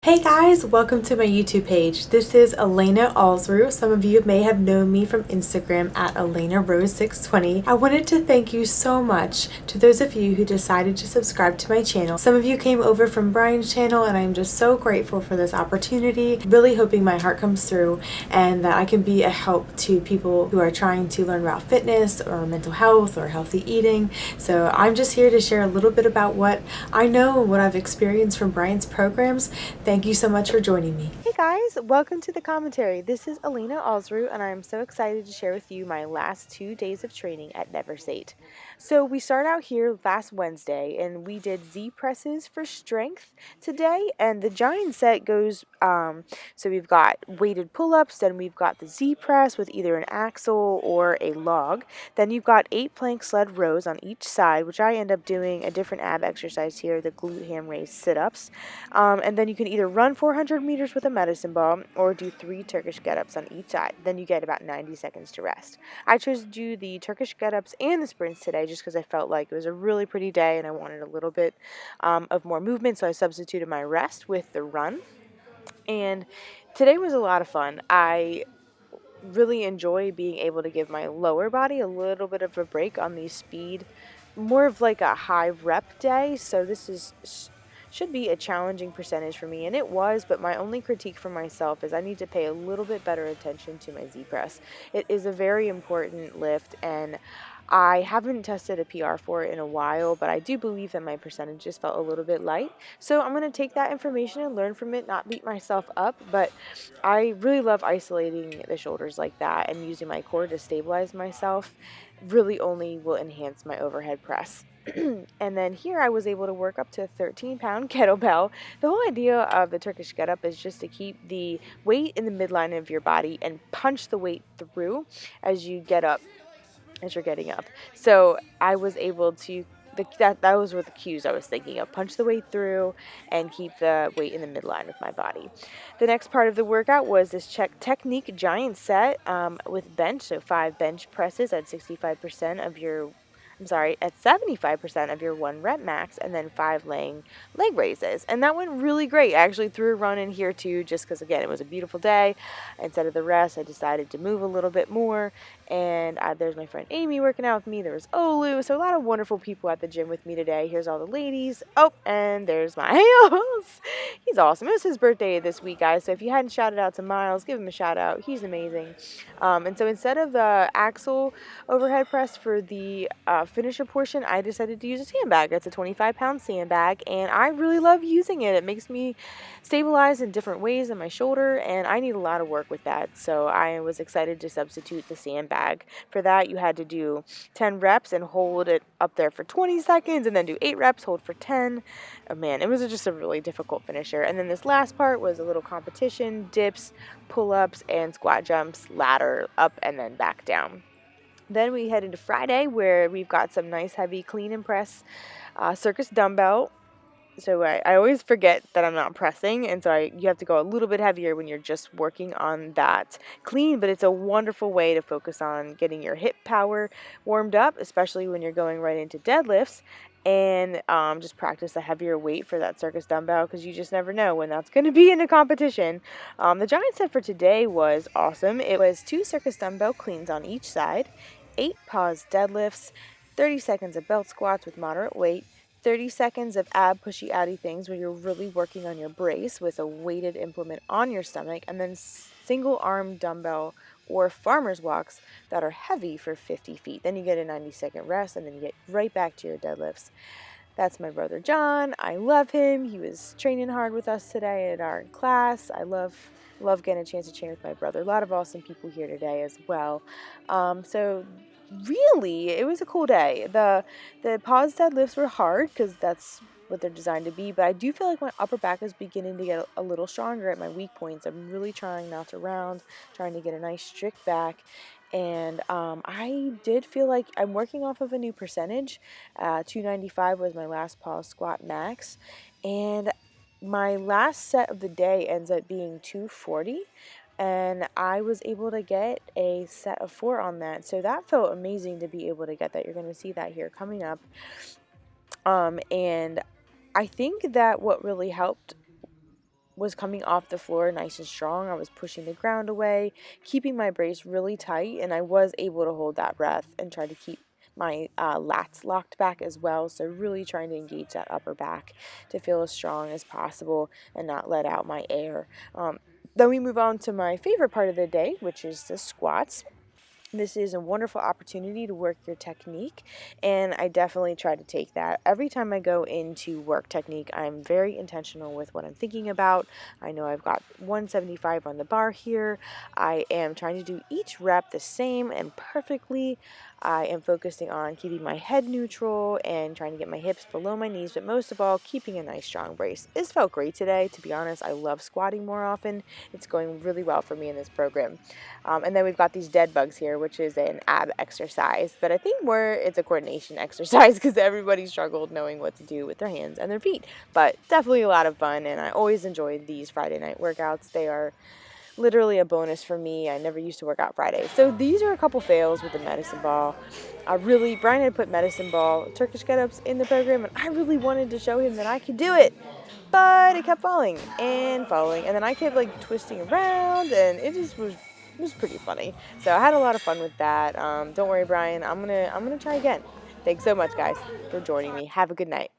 Hey guys, welcome to my YouTube page. This is Elena Allsrew. Some of you may have known me from Instagram at ElenaRose620. I wanted to thank you so much to those of you who decided to subscribe to my channel. Some of you came over from Brian's channel and I'm just so grateful for this opportunity. Really hoping my heart comes through and that I can be a help to people who are trying to learn about fitness or mental health or healthy eating. So I'm just here to share a little bit about what I know and what I've experienced from Brian's programs. Thank you so much for joining me. Hey guys, welcome to the commentary. This is Elena Allsrew, and I'm so excited to share with you my last 2 days of training at Never Sate. So we start out here last Wednesday, and we did Z presses for strength today, and the giant set goes, so we've got weighted pull-ups, then we've got the Z press with either an axle or a log, then you've got 8 plank sled rows on each side, which I end up doing a different ab exercise here, the glute ham raise sit-ups, and then you can either run 400 meters with a medicine ball or do 3 Turkish get-ups on each side. Then you get about 90 seconds to rest. I chose to do the Turkish get-ups and the sprints today just because I felt like it was a really pretty day and I wanted a little bit of more movement, so I substituted my rest with the run. And today was a lot of fun. I really enjoy being able to give my lower body a little bit of a break on the speed, more of like a high rep day, so this should be a challenging percentage for me, and it was, but my only critique for myself is I need to pay a little bit better attention to my Z press. It is a very important lift, and I haven't tested a PR for it in a while, but I do believe that my percentages felt a little bit light. So I'm going to take that information and learn from it, not beat myself up, but I really love isolating the shoulders like that and using my core to stabilize myself really only will enhance my overhead press. And then here I was able to work up to a 13-pound kettlebell. The whole idea of the Turkish get-up is just to keep the weight in the midline of your body and punch the weight through as you get up, as you're getting up. So I was able to, those were the cues I was thinking of. Punch the weight through and keep the weight in the midline of my body. The next part of the workout was this technique giant set with bench. So 5 bench presses at 65% of your at 75% of your 1 rep max, and then 5 laying leg raises. And that went really great. I actually threw a run in here too, just because, again, it was a beautiful day. Instead of the rest, I decided to move a little bit more. And there's my friend Amy working out with me. There was Olu. So a lot of wonderful people at the gym with me today. Here's all the ladies. Oh, and there's Miles. He's awesome. It was his birthday this week, guys. So if you hadn't shouted out to Miles, give him a shout out. He's amazing. And so instead of the axle overhead press for the finisher portion, I decided to use a sandbag. It's a 25-pound sandbag, and I really love using it. It makes me stabilize in different ways in my shoulder, and I need a lot of work with that. So I was excited to substitute the sandbag. For that, you had to do 10 reps and hold it up there for 20 seconds, and then do 8 reps, hold for 10. Oh man, it was just a really difficult finisher. And then this last part was a little competition, dips, pull-ups, and squat jumps, ladder up and then back down. Then we head into Friday, where we've got some nice heavy clean and press circus dumbbell. So I always forget that I'm not pressing, and so you have to go a little bit heavier when you're just working on that clean, but it's a wonderful way to focus on getting your hip power warmed up, especially when you're going right into deadlifts, and just practice a heavier weight for that circus dumbbell, because you just never know when that's going to be in a competition. The giant set for today was awesome. It was 2 circus dumbbell cleans on each side, 8 pause deadlifts, 30 seconds of belt squats with moderate weight, 30 seconds of ab pushy outy things where you're really working on your brace with a weighted implement on your stomach, and then single arm dumbbell or farmer's walks that are heavy for 50 feet. Then you get a 90-second rest, and then you get right back to your deadlifts. That's my brother John. I love him. He was training hard with us today at our class. I love getting a chance to train with my brother. A lot of awesome people here today as well. So really, it was a cool day. The pause deadlifts were hard because that's what they're designed to be, but I do feel like my upper back is beginning to get a little stronger at my weak points. I'm really trying not to round, trying to get a nice strict back, and I did feel like I'm working off of a new percentage. 295 was my last pause squat max, and my last set of the day ends up being 240, and I was able to get a set of 4 on that. So that felt amazing to be able to get that. You're going to see that here coming up. And I think that what really helped was coming off the floor nice and strong. I was pushing the ground away, keeping my brace really tight, and I was able to hold that breath and try to keep my lats locked back as well. So really trying to engage that upper back to feel as strong as possible and not let out my air. Then we move on to my favorite part of the day, which is the squats. This is a wonderful opportunity to work your technique, and I definitely try to take that. Every time I go into work technique, I'm very intentional with what I'm thinking about. I know I've got 175 on the bar here. I am trying to do each rep the same and perfectly. I am focusing on keeping my head neutral and trying to get my hips below my knees, but most of all, keeping a nice strong brace. This felt great today. To be honest, I love squatting more often. It's going really well for me in this program. And then we've got these dead bugs here, which is an ab exercise, but I think more it's a coordination exercise because everybody struggled knowing what to do with their hands and their feet. But definitely a lot of fun, and I always enjoyed these Friday night workouts. They are literally a bonus for me. I never used to work out Fridays. So these are a couple fails with the medicine ball. Brian had put medicine ball Turkish get-ups in the program, and I really wanted to show him that I could do it. But it kept falling, and then I kept like twisting around, and it was pretty funny. So I had a lot of fun with that. Don't worry, Brian. I'm gonna try again. Thanks so much, guys, for joining me. Have a good night.